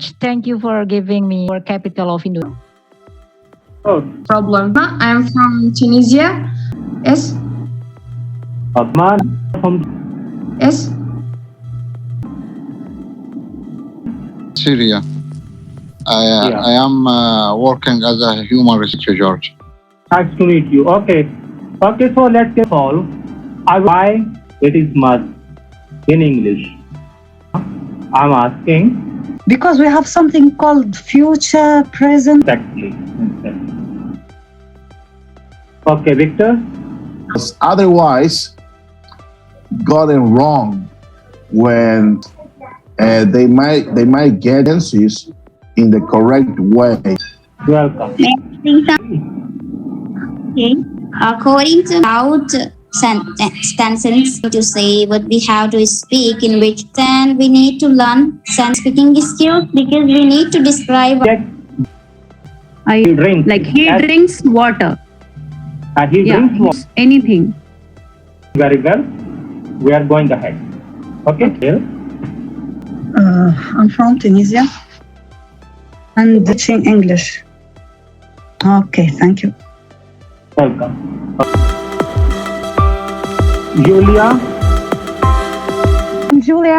Thank you for giving me your capital of Indonesia. Oh, Problem. I am from Tunisia. Yes. man from Yes. Syria. Yeah. I am working as a human researcher, George. Nice to meet you. Okay. Okay, so let's get solve. Why it is must in English? I'm asking Because we have something called future, present. exactly. Okay, Victor. Otherwise, got it wrong when they might get answers in the correct way. Welcome. Okay. According to out sentence to say what we have to speak, in which then we need to learn speaking skills because we need to describe. Check. He drinks. Like he drinks water. He drinks water. Anything. Very well. We are going ahead. Okay. Here. I'm from Tunisia and teaching English. Okay, thank you. Welcome. Julia. Julia.